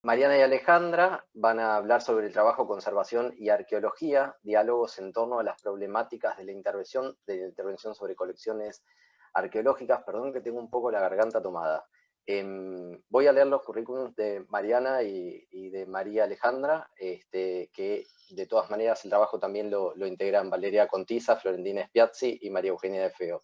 Mariana y Alejandra van a hablar sobre el trabajo, conservación y arqueología, diálogos en torno a las problemáticas de la intervención sobre colecciones arqueológicas. Perdón que tengo un poco la garganta tomada. Voy a leer los currículums de Mariana y de María Alejandra, que de todas maneras el trabajo también lo integran Valeria Contiza, Florentina Spiazzi y María Eugenia de Feo.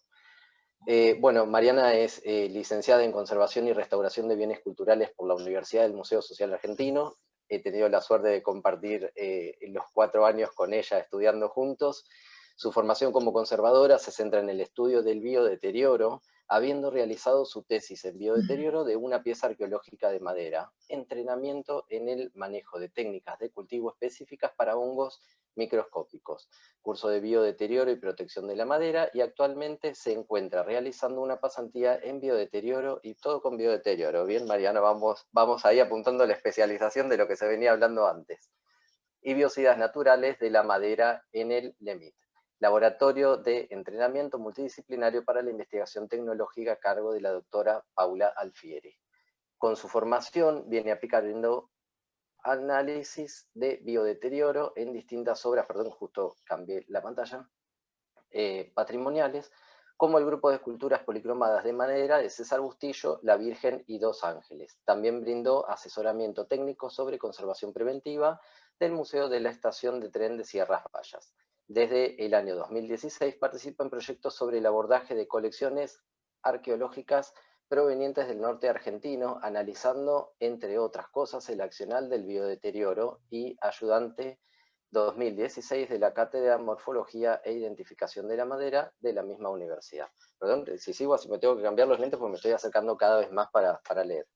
Bueno, Mariana es licenciada en Conservación y Restauración de Bienes Culturales por la Universidad del Museo Social Argentino. He tenido la suerte de compartir los 4 años con ella estudiando juntos. Su formación como conservadora se centra en el estudio del biodeterioro, habiendo realizado su tesis en biodeterioro de una pieza arqueológica de madera, entrenamiento en el manejo de técnicas de cultivo específicas para hongos microscópicos, curso de biodeterioro y protección de la madera, y actualmente se encuentra realizando una pasantía en biodeterioro y todo con biodeterioro. Bien, Mariana, vamos ahí apuntando la especialización de lo que se venía hablando antes. Y biocidas naturales de la madera en el LEMIT, Laboratorio de Entrenamiento Multidisciplinario para la Investigación Tecnológica a cargo de la doctora Paula Alfieri. Con su formación viene aplicando análisis de biodeterioro en distintas obras, perdón, justo cambié la pantalla, patrimoniales, como el grupo de esculturas policromadas de madera de César Bustillo, La Virgen y 2 Ángeles. También brindó asesoramiento técnico sobre conservación preventiva del Museo de la Estación de Tren de Sierras Bayas. Desde el año 2016 participa en proyectos sobre el abordaje de colecciones arqueológicas provenientes del norte argentino, analizando, entre otras cosas, el accional del biodeterioro, y ayudante 2016 de la Cátedra Morfología e Identificación de la Madera de la misma universidad. Perdón, si sigo así me tengo que cambiar los lentes porque me estoy acercando cada vez más para leer.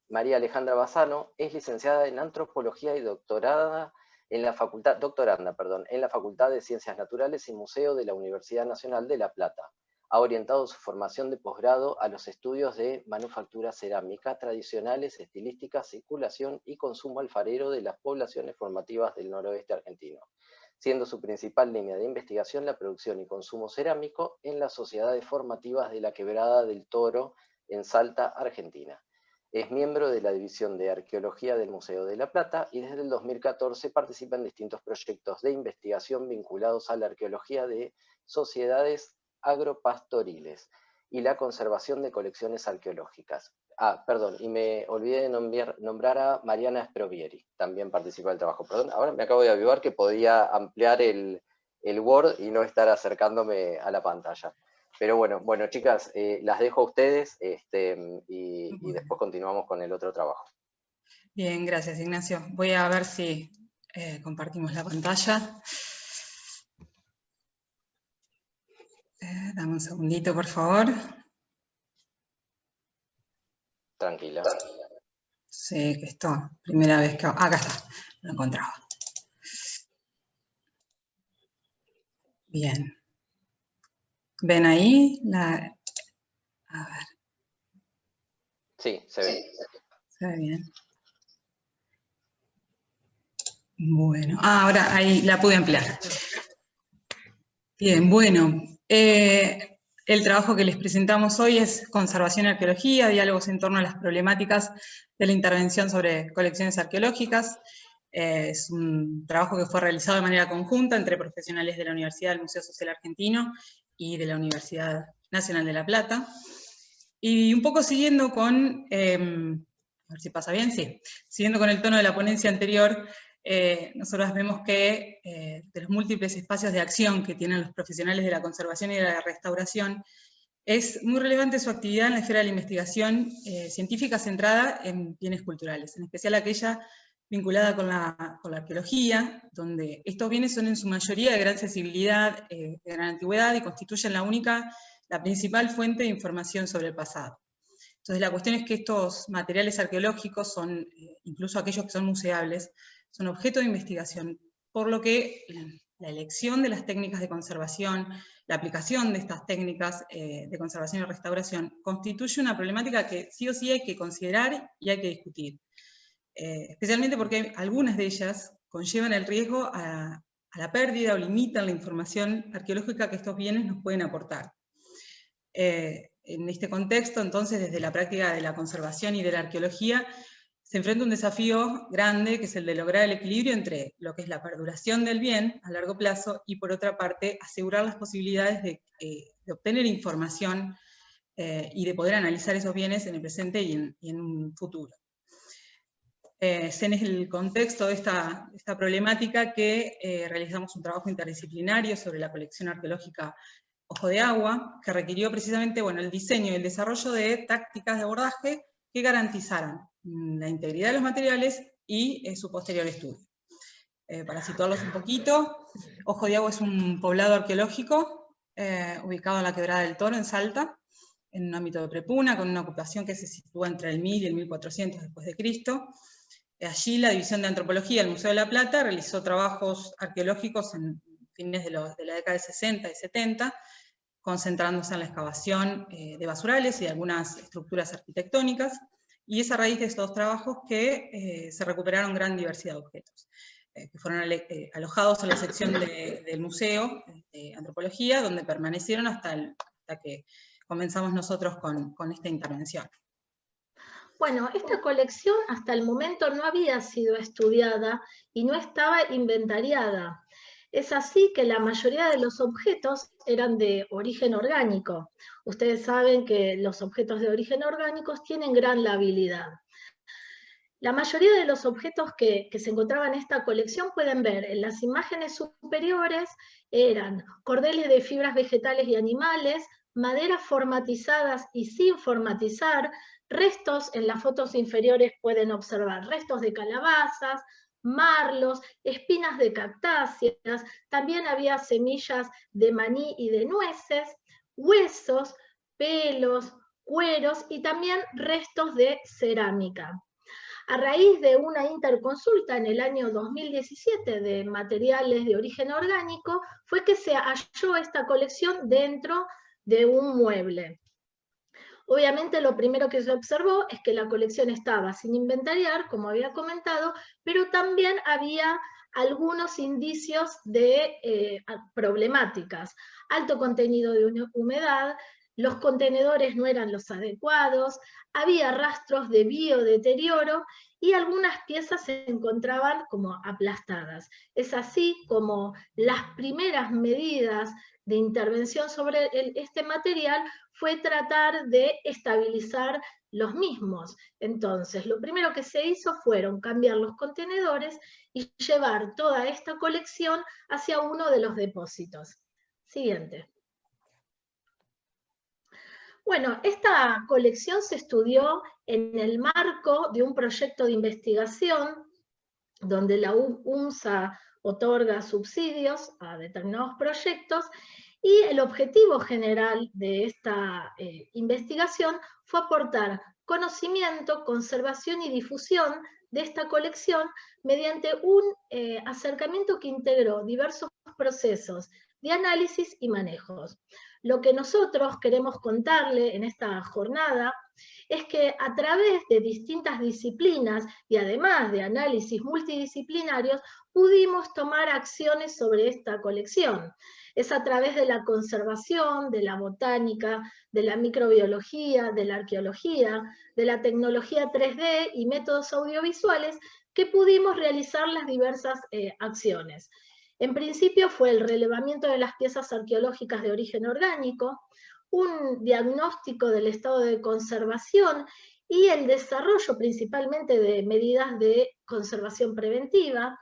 María Alejandra Bassano es licenciada en Antropología y doctoranda en la Facultad de Ciencias Naturales y Museo de la Universidad Nacional de La Plata. Ha orientado su formación de posgrado a los estudios de manufactura cerámica tradicionales, estilística, circulación y consumo alfarero de las poblaciones formativas del noroeste argentino, siendo su principal línea de investigación la producción y consumo cerámico en las sociedades formativas de la Quebrada del Toro en Salta, Argentina. Es miembro de la División de Arqueología del Museo de La Plata y desde el 2014 participa en distintos proyectos de investigación vinculados a la arqueología de sociedades agropastoriles y la conservación de colecciones arqueológicas. Perdón, y me olvidé de nombrar a Mariana Sprovieri, también participa del trabajo. Perdón, ahora me acabo de avivar que podía ampliar el Word y no estar acercándome a la pantalla. Pero bueno, chicas, las dejo a ustedes y después continuamos con el otro trabajo. Bien, gracias, Ignacio. Voy a ver si compartimos la pantalla. Dame un segundito, por favor. Tranquila. Sí, que esto, primera vez que... Acá está, lo encontraba. Bien. ¿Ven ahí? A ver. Sí, se ve. Se ve bien. Bueno, ahora ahí la pude ampliar. Bien, bueno. El trabajo que les presentamos hoy es Conservación y Arqueología, diálogos en torno a las problemáticas de la intervención sobre colecciones arqueológicas. Es un trabajo que fue realizado de manera conjunta entre profesionales de la Universidad del Museo Social Argentino y de la Universidad Nacional de La Plata. Y un poco siguiendo con, a ver si pasa bien, sí, siguiendo con el tono de la ponencia anterior, nosotros vemos que de los múltiples espacios de acción que tienen los profesionales de la conservación y de la restauración, es muy relevante su actividad en la esfera de la investigación científica centrada en bienes culturales, en especial aquella vinculada con la arqueología, donde estos bienes son en su mayoría de gran sensibilidad, de gran antigüedad, y constituyen la principal fuente de información sobre el pasado. Entonces la cuestión es que estos materiales arqueológicos son, incluso aquellos que son museables, son objeto de investigación, por lo que la elección de las técnicas de conservación, la aplicación de estas técnicas de conservación y restauración, constituye una problemática que sí o sí hay que considerar y hay que discutir. Especialmente porque algunas de ellas conllevan el riesgo a la pérdida o limitan la información arqueológica que estos bienes nos pueden aportar. En este contexto, entonces, desde la práctica de la conservación y de la arqueología, se enfrenta un desafío grande, que es el de lograr el equilibrio entre lo que es la perduración del bien a largo plazo y, por otra parte, asegurar las posibilidades de obtener información y de poder analizar esos bienes en el presente y en un futuro. Es en el contexto de esta problemática que realizamos un trabajo interdisciplinario sobre la colección arqueológica Ojo de Agua, que requirió precisamente el diseño y el desarrollo de tácticas de abordaje que garantizaran la integridad de los materiales y su posterior estudio. Para situarlos un poquito, Ojo de Agua es un poblado arqueológico ubicado en la Quebrada del Toro, en Salta, en un ámbito de prepuna, con una ocupación que se sitúa entre el 1000 y el 1400 después de Cristo. Allí la División de Antropología del Museo de la Plata realizó trabajos arqueológicos en fines de la década de 60 y 70, concentrándose en la excavación de basurales y de algunas estructuras arquitectónicas, y es a raíz de estos trabajos que se recuperaron gran diversidad de objetos, que fueron alojados en la sección del Museo de Antropología, donde permanecieron hasta que comenzamos nosotros con esta intervención. Bueno, esta colección hasta el momento no había sido estudiada y no estaba inventariada. Es así que la mayoría de los objetos eran de origen orgánico. Ustedes saben que los objetos de origen orgánico tienen gran labilidad. La mayoría de los objetos que se encontraban en esta colección, pueden ver en las imágenes superiores, eran cordeles de fibras vegetales y animales, maderas formatizadas y sin formatizar, restos en las fotos inferiores pueden observar restos de calabazas, marlos, espinas de cactáceas, también había semillas de maní y de nueces, huesos, pelos, cueros y también restos de cerámica. A raíz de una interconsulta en el año 2017 de materiales de origen orgánico, fue que se halló esta colección dentro de un mueble. Obviamente lo primero que se observó es que la colección estaba sin inventariar, como había comentado, pero también había algunos indicios de problemáticas. Alto contenido de humedad, los contenedores no eran los adecuados, había rastros de biodeterioro y algunas piezas se encontraban como aplastadas. Es así como las primeras medidas de intervención sobre este material fue tratar de estabilizar los mismos. Entonces, lo primero que se hizo fueron cambiar los contenedores y llevar toda esta colección hacia uno de los depósitos. Siguiente. Bueno, esta colección se estudió en el marco de un proyecto de investigación donde la UNSA otorga subsidios a determinados proyectos, y el objetivo general de esta investigación fue aportar conocimiento, conservación y difusión de esta colección mediante un acercamiento que integró diversos procesos de análisis y manejos. Lo que nosotros queremos contarle en esta jornada es que a través de distintas disciplinas y además de análisis multidisciplinarios, pudimos tomar acciones sobre esta colección. Es a través de la conservación, de la botánica, de la microbiología, de la arqueología, de la tecnología 3D y métodos audiovisuales que pudimos realizar las diversas acciones. En principio fue el relevamiento de las piezas arqueológicas de origen orgánico, un diagnóstico del estado de conservación y el desarrollo principalmente de medidas de conservación preventiva.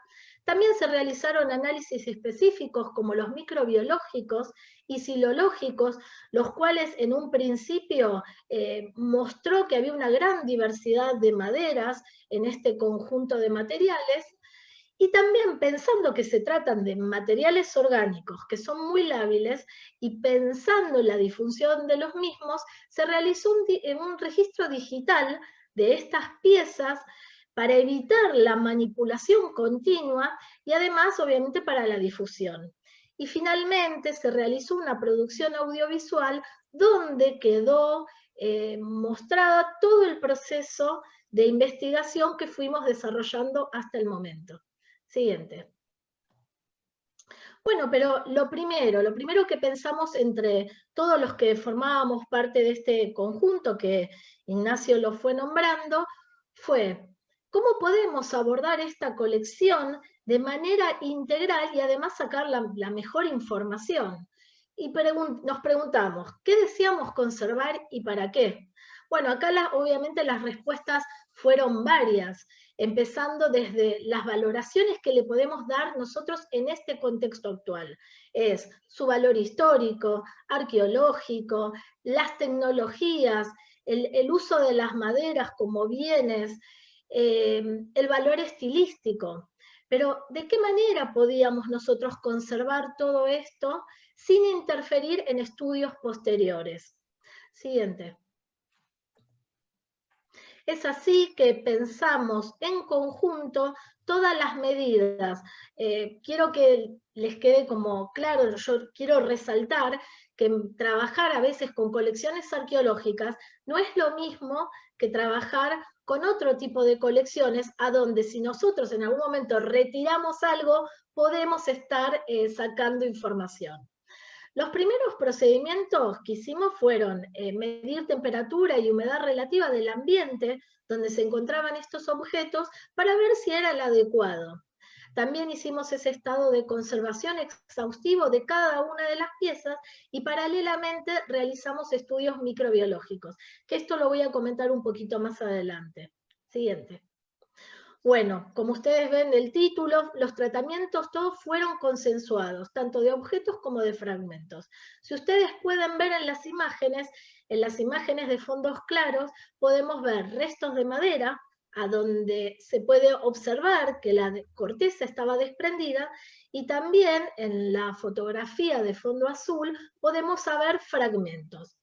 También se realizaron análisis específicos como los microbiológicos y silológicos, los cuales en un principio mostró que había una gran diversidad de maderas en este conjunto de materiales. Y también pensando que se tratan de materiales orgánicos que son muy lábiles y pensando en la difusión de los mismos, se realizó un registro digital de estas piezas para evitar la manipulación continua y además obviamente para la difusión. Y finalmente se realizó una producción audiovisual donde quedó mostrada todo el proceso de investigación que fuimos desarrollando hasta el momento. Siguiente. Bueno, pero lo primero que pensamos entre todos los que formábamos parte de este conjunto, que Ignacio lo fue nombrando, fue ¿cómo podemos abordar esta colección de manera integral y además sacar la mejor información? Y nos preguntamos, ¿qué deseamos conservar y para qué? Bueno, acá obviamente las respuestas fueron varias, empezando desde las valoraciones que le podemos dar nosotros en este contexto actual. Es su valor histórico, arqueológico, las tecnologías, el uso de las maderas como bienes, el valor estilístico. Pero, ¿de qué manera podíamos nosotros conservar todo esto sin interferir en estudios posteriores? Siguiente. Es así que pensamos en conjunto todas las medidas. Quiero que les quede como claro, yo quiero resaltar que trabajar a veces con colecciones arqueológicas no es lo mismo que trabajar con otro tipo de colecciones, a donde si nosotros en algún momento retiramos algo, podemos estar sacando información. Los primeros procedimientos que hicimos fueron medir temperatura y humedad relativa del ambiente donde se encontraban estos objetos para ver si era el adecuado. También hicimos ese estado de conservación exhaustivo de cada una de las piezas y paralelamente realizamos estudios microbiológicos, que esto lo voy a comentar un poquito más adelante. Siguiente. Bueno, como ustedes ven del título, los tratamientos todos fueron consensuados, tanto de objetos como de fragmentos. Si ustedes pueden ver en las imágenes de fondos claros, podemos ver restos de madera, a donde se puede observar que la corteza estaba desprendida, y también en la fotografía de fondo azul podemos ver fragmentos.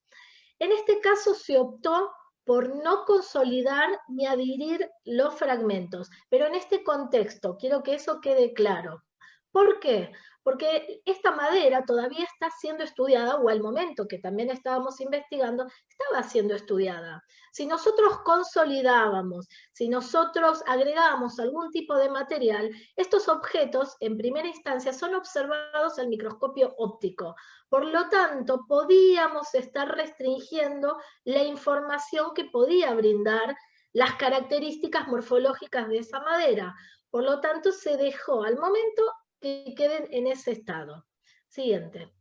En este caso se optó por no consolidar ni adherir los fragmentos. Pero en este contexto, quiero que eso quede claro. ¿Por qué? Porque esta madera todavía está siendo estudiada, o al momento que también estábamos investigando, estaba siendo estudiada. Si nosotros consolidábamos, si nosotros agregábamos algún tipo de material, estos objetos en primera instancia son observados al microscopio óptico. Por lo tanto, podíamos estar restringiendo la información que podía brindar las características morfológicas de esa madera. Por lo tanto, se dejó al momento que queden en ese estado. Siguiente.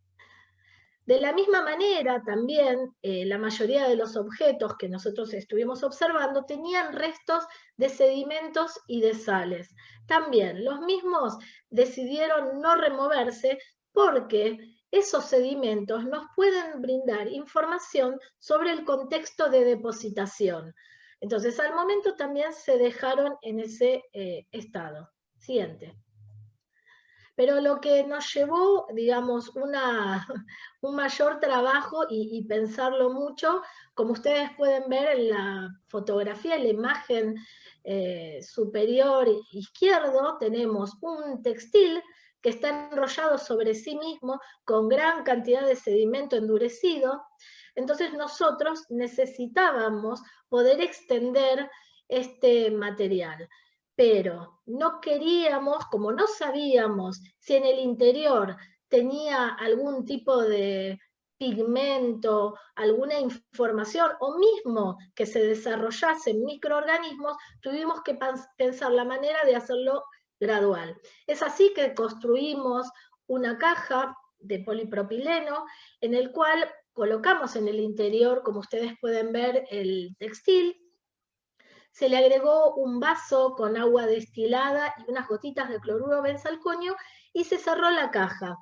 De la misma manera, también la mayoría de los objetos que nosotros estuvimos observando tenían restos de sedimentos y de sales. También los mismos decidieron no removerse porque esos sedimentos nos pueden brindar información sobre el contexto de depositación. Entonces, al momento también se dejaron en ese estado. Siguiente. Pero lo que nos llevó, digamos, un mayor trabajo y pensarlo mucho, como ustedes pueden ver en la fotografía, en la imagen superior izquierdo, tenemos un textil que está enrollado sobre sí mismo con gran cantidad de sedimento endurecido. Entonces nosotros necesitábamos poder extender este material. Pero no queríamos, como no sabíamos si en el interior tenía algún tipo de pigmento, alguna información, o mismo que se desarrollasen microorganismos, tuvimos que pensar la manera de hacerlo gradual. Es así que construimos una caja de polipropileno en el cual colocamos en el interior, como ustedes pueden ver, el textil. Se le agregó un vaso con agua destilada y unas gotitas de cloruro benzalconio y se cerró la caja.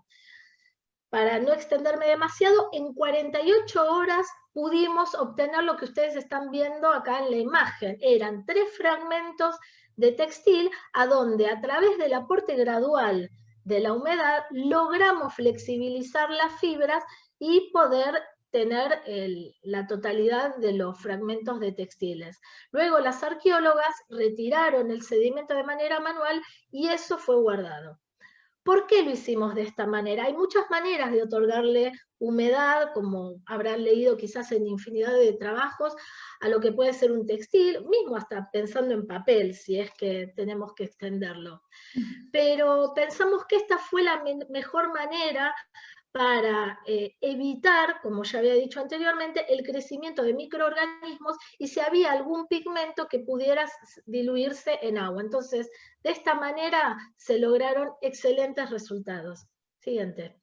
Para no extenderme demasiado, en 48 horas pudimos obtener lo que ustedes están viendo acá en la imagen. Eran 3 fragmentos de textil a donde a través del aporte gradual de la humedad logramos flexibilizar las fibras y poder tener la totalidad de los fragmentos de textiles. Luego las arqueólogas retiraron el sedimento de manera manual y eso fue guardado. ¿Por qué lo hicimos de esta manera? Hay muchas maneras de otorgarle humedad, como habrán leído quizás en infinidad de trabajos, a lo que puede ser un textil, mismo hasta pensando en papel, si es que tenemos que extenderlo. Pero pensamos que esta fue la mejor manera para evitar, como ya había dicho anteriormente, el crecimiento de microorganismos y si había algún pigmento que pudiera diluirse en agua. Entonces, de esta manera se lograron excelentes resultados. Siguiente.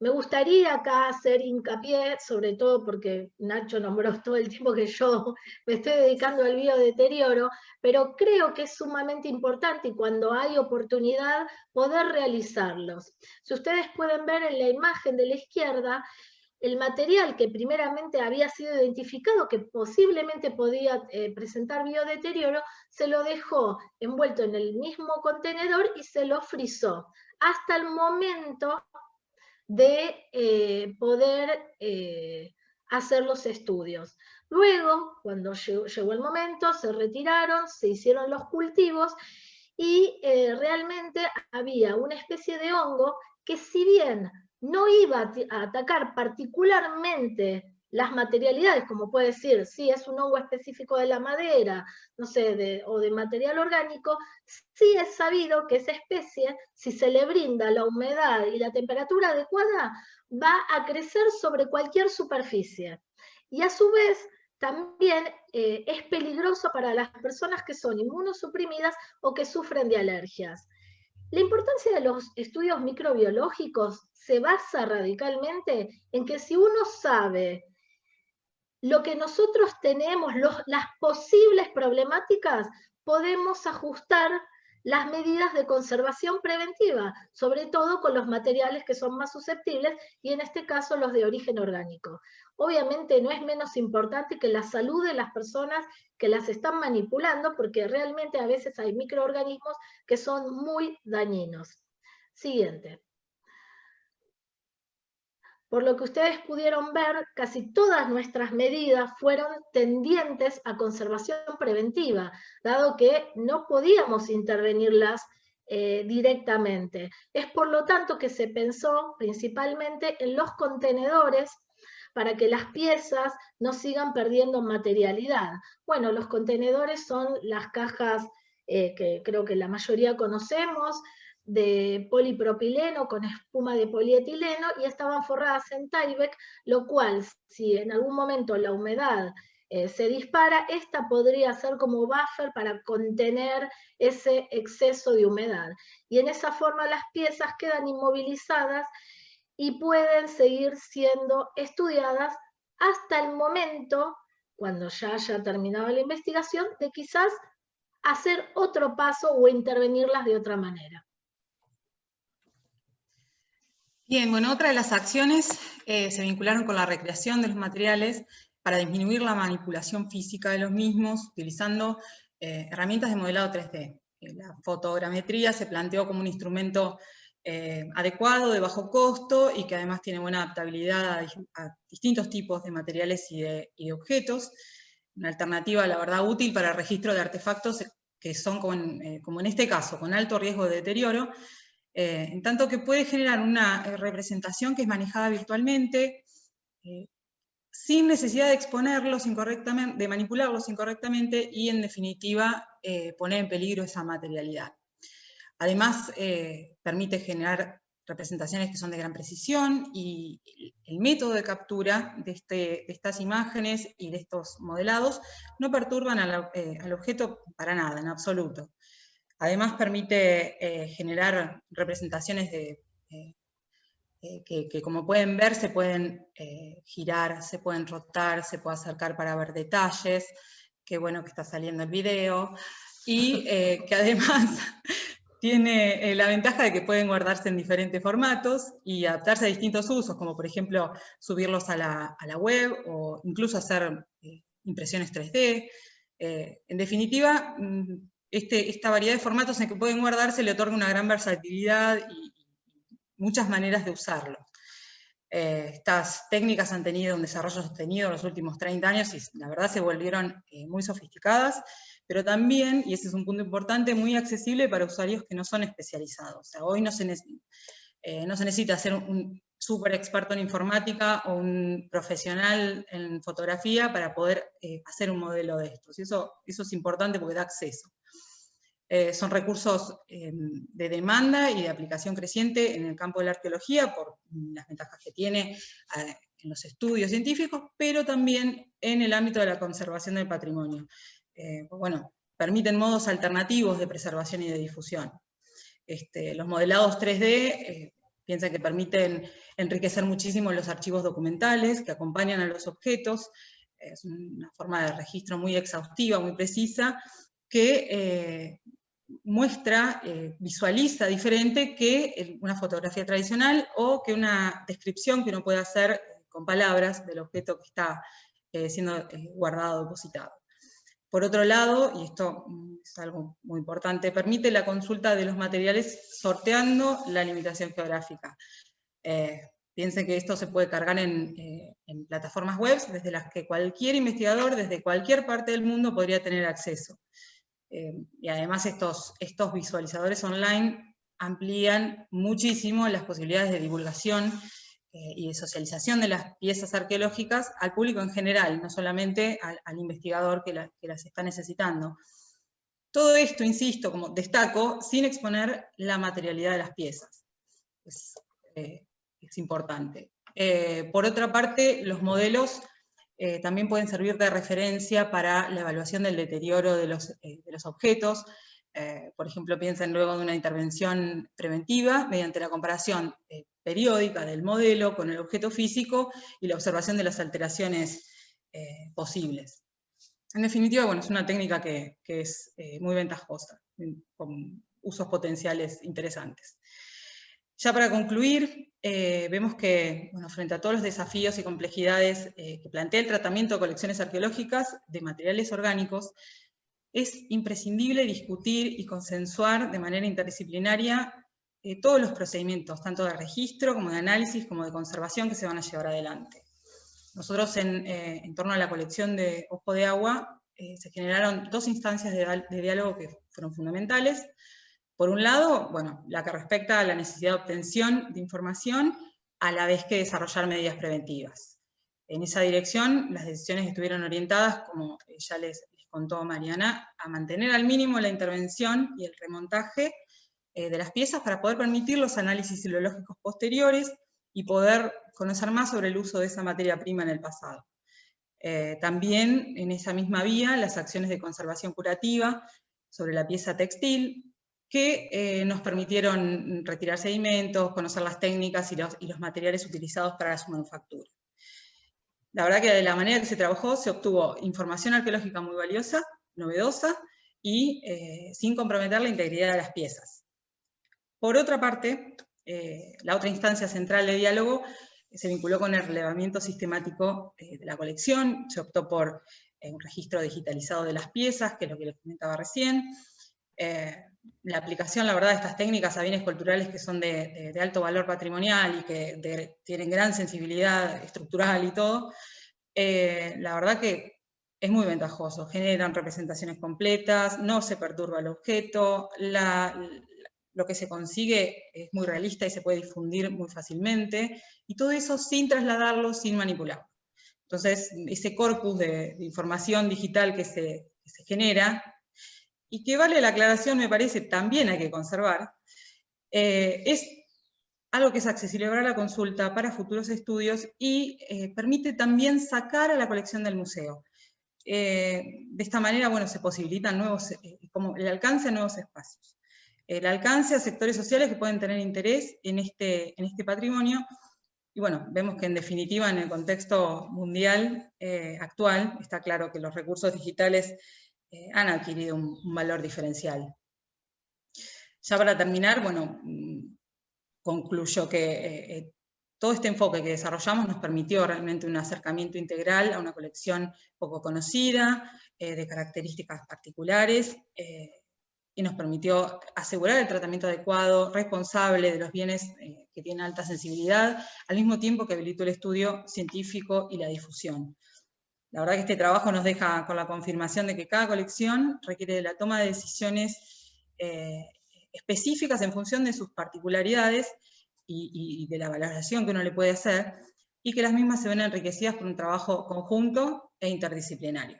Me gustaría acá hacer hincapié, sobre todo porque Nacho nombró todo el tiempo que yo me estoy dedicando al biodeterioro, pero creo que es sumamente importante y cuando hay oportunidad poder realizarlos. Si ustedes pueden ver en la imagen de la izquierda, el material que primeramente había sido identificado que posiblemente podía presentar biodeterioro, se lo dejó envuelto en el mismo contenedor y se lo frizó hasta el momento de poder hacer los estudios. Luego, cuando llegó el momento, se retiraron, se hicieron los cultivos y realmente había una especie de hongo que si bien no iba a atacar particularmente las materialidades, como puede decir, si es un hongo específico de la madera, no sé, o de material orgánico, sí es sabido que esa especie, si se le brinda la humedad y la temperatura adecuada, va a crecer sobre cualquier superficie. Y a su vez, también es peligroso para las personas que son inmunosuprimidas o que sufren de alergias. La importancia de los estudios microbiológicos se basa radicalmente en que si uno sabe lo que nosotros tenemos, las posibles problemáticas, podemos ajustar las medidas de conservación preventiva, sobre todo con los materiales que son más susceptibles y en este caso los de origen orgánico. Obviamente no es menos importante que la salud de las personas que las están manipulando, porque realmente a veces hay microorganismos que son muy dañinos. Siguiente. Por lo que ustedes pudieron ver, casi todas nuestras medidas fueron tendientes a conservación preventiva, dado que no podíamos intervenirlas directamente. Es por lo tanto que se pensó principalmente en los contenedores para que las piezas no sigan perdiendo materialidad. Bueno, los contenedores son las cajas que creo que la mayoría conocemos, de polipropileno con espuma de polietileno y estaban forradas en Tyvek, lo cual si en algún momento la humedad se dispara, esta podría ser como buffer para contener ese exceso de humedad. Y en esa forma las piezas quedan inmovilizadas y pueden seguir siendo estudiadas hasta el momento, cuando ya haya terminado la investigación, de quizás hacer otro paso o intervenirlas de otra manera. Bien, bueno, otra de las acciones se vincularon con la recreación de los materiales para disminuir la manipulación física de los mismos, utilizando herramientas de modelado 3D. La fotogrametría se planteó como un instrumento adecuado, de bajo costo, y que además tiene buena adaptabilidad a distintos tipos de materiales y de objetos. Una alternativa, la verdad, útil para el registro de artefactos que son, como en este caso, con alto riesgo de deterioro, en tanto que puede generar una representación que es manejada virtualmente, sin necesidad de exponerlos incorrectamente, de manipularlos incorrectamente y, en definitiva, poner en peligro esa materialidad. Además, permite generar representaciones que son de gran precisión y el método de captura de estas imágenes y de estos modelados no perturban al objeto para nada, en absoluto. Además permite generar representaciones que como pueden ver se pueden girar, se pueden rotar, se puede acercar para ver detalles, qué bueno que está saliendo el video, y que además tiene la ventaja de que pueden guardarse en diferentes formatos y adaptarse a distintos usos, como por ejemplo subirlos a la web o incluso hacer impresiones 3D. En definitiva, esta variedad de formatos en que pueden guardarse le otorga una gran versatilidad y muchas maneras de usarlo. Estas técnicas han tenido un desarrollo sostenido en los últimos 30 años y la verdad se volvieron muy sofisticadas, pero también, y ese es un punto importante, muy accesible para usuarios que no son especializados. O sea, hoy no se necesita ser un súper experto en informática o un profesional en fotografía para poder hacer un modelo de estos. Y eso es importante porque da acceso. Son recursos de demanda y de aplicación creciente en el campo de la arqueología por las ventajas que tiene en los estudios científicos, pero también en el ámbito de la conservación del patrimonio. Bueno, permiten modos alternativos de preservación y de difusión. Los modelados 3D piensan que permiten enriquecer muchísimo los archivos documentales que acompañan a los objetos. Es una forma de registro muy exhaustiva, muy precisa, que muestra, visualiza diferente que una fotografía tradicional o que una descripción que uno puede hacer con palabras del objeto que está siendo guardado, depositado. Por otro lado, y esto es algo muy importante, permite la consulta de los materiales sorteando la limitación geográfica. Piensen que esto se puede cargar en plataformas web desde las que cualquier investigador desde cualquier parte del mundo podría tener acceso. Y además estos visualizadores online amplían muchísimo las posibilidades de divulgación y de socialización de las piezas arqueológicas al público en general, no solamente al investigador que las está necesitando. Todo esto, insisto, como destaco, sin exponer la materialidad de las piezas. Es importante. Por otra parte, los modelos también pueden servir de referencia para la evaluación del deterioro de los objetos. Por ejemplo, piensen luego de una intervención preventiva mediante la comparación periódica del modelo con el objeto físico y la observación de las alteraciones posibles. En definitiva, bueno, es una técnica que es muy ventajosa, con usos potenciales interesantes. Ya para concluir, vemos que, bueno, frente a todos los desafíos y complejidades que plantea el tratamiento de colecciones arqueológicas de materiales orgánicos, es imprescindible discutir y consensuar de manera interdisciplinaria todos los procedimientos, tanto de registro como de análisis, como de conservación que se van a llevar adelante. Nosotros en torno a la colección de Ojo de Agua, se generaron dos instancias de diálogo que fueron fundamentales. Por un lado, bueno, la que respecta a la necesidad de obtención de información, a la vez que desarrollar medidas preventivas. En esa dirección, las decisiones estuvieron orientadas, como ya les contó Mariana, a mantener al mínimo la intervención y el remontaje de las piezas para poder permitir los análisis filológicos posteriores y poder conocer más sobre el uso de esa materia prima en el pasado. También en esa misma vía, las acciones de conservación curativa sobre la pieza textil, que nos permitieron retirar sedimentos, conocer las técnicas y los materiales utilizados para su manufactura. La verdad que de la manera que se trabajó se obtuvo información arqueológica muy valiosa, novedosa, y sin comprometer la integridad de las piezas. Por otra parte, la otra instancia central de diálogo se vinculó con el relevamiento sistemático de la colección, se optó por un registro digitalizado de las piezas, que es lo que les comentaba recién. La aplicación, la verdad, de estas técnicas a bienes culturales que son de alto valor patrimonial y que tienen gran sensibilidad estructural y todo, la verdad que es muy ventajoso. Generan representaciones completas, no se perturba el objeto, lo que se consigue es muy realista y se puede difundir muy fácilmente, y todo eso sin trasladarlo, sin manipularlo. Entonces, ese corpus de información digital que se genera, y que vale la aclaración, me parece, también hay que conservar, es algo que es accesible para la consulta, para futuros estudios, y permite también sacar a la colección del museo. De esta manera, bueno, se posibilitan como el alcance a nuevos espacios. El alcance a sectores sociales que pueden tener interés en este patrimonio, y bueno, vemos que en definitiva en el contexto mundial actual, está claro que los recursos digitales han adquirido un valor diferencial. Ya para terminar, bueno, concluyo que todo este enfoque que desarrollamos nos permitió realmente un acercamiento integral a una colección poco conocida, de características particulares, y nos permitió asegurar el tratamiento adecuado, responsable de los bienes que tienen alta sensibilidad, al mismo tiempo que habilitó el estudio científico y la difusión. La verdad que este trabajo nos deja con la confirmación de que cada colección requiere de la toma de decisiones específicas en función de sus particularidades y de la valoración que uno le puede hacer, y que las mismas se ven enriquecidas por un trabajo conjunto e interdisciplinario.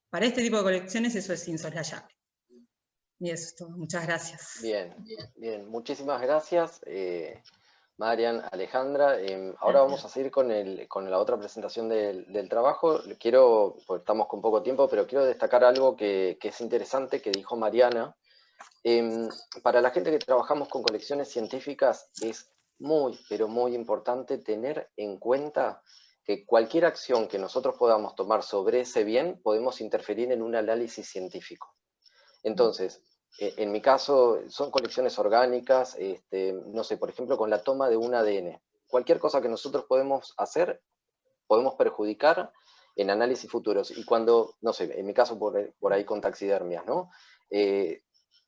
Para este tipo de colecciones eso es insoslayable. Y eso es todo. Muchas gracias. Bien, muchísimas gracias. Marian, Alejandra, ahora vamos a seguir con la otra presentación del trabajo. Porque estamos con poco tiempo, pero quiero destacar algo que es interesante que dijo Mariana. Para la gente que trabajamos con colecciones científicas es muy, pero muy importante tener en cuenta que cualquier acción que nosotros podamos tomar sobre ese bien, podemos interferir en un análisis científico. Entonces, en mi caso, son colecciones orgánicas, no sé, por ejemplo, con la toma de un ADN. Cualquier cosa que nosotros podemos hacer, podemos perjudicar en análisis futuros. Y cuando, no sé, en mi caso por ahí con taxidermias, ¿no?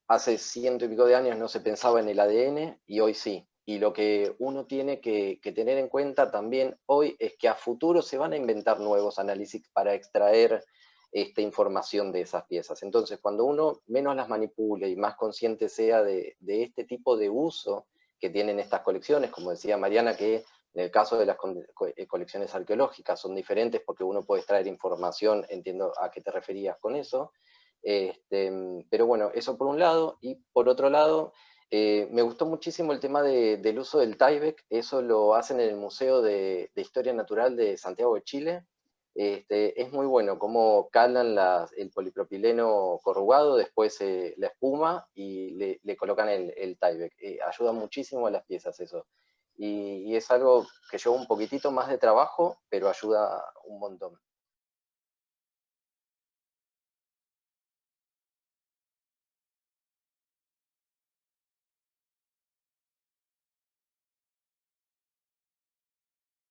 Hace 100 y pico de años no se pensaba en el ADN y hoy sí. Y lo que uno tiene que tener en cuenta también hoy es que a futuro se van a inventar nuevos análisis para extraer información de esas piezas. Entonces, cuando uno menos las manipule y más consciente sea de este tipo de uso que tienen estas colecciones, como decía Mariana, que en el caso de las colecciones arqueológicas son diferentes porque uno puede extraer información, entiendo a qué te referías con eso, pero bueno, eso por un lado, y por otro lado, me gustó muchísimo el tema del uso del Tyvek. Eso lo hacen en el Museo de Historia Natural de Santiago de Chile. Es muy bueno cómo calan el polipropileno corrugado, después la espuma y le colocan el Tyvek. Ayuda muchísimo a las piezas eso. Y es algo que lleva un poquitito más de trabajo, pero ayuda un montón.